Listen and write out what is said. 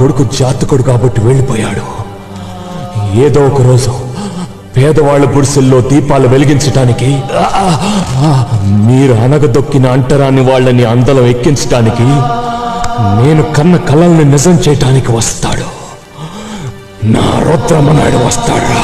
కొడుకు జాతకుడు కాబట్టి వెళ్ళిపోయాడు. ఏదో ఒక రోజు పేదవాళ్ల గుడిసెల్లో దీపాలు వెలిగించటానికి, మీరు అనగదొక్కిన అంటరాని వాళ్ళని అందలం ఎక్కించటానికి, నేను కన్న కలల్ని నిజం చేయటానికి వస్తాడు. నా రుద్రమనాయుడు వస్తాడు.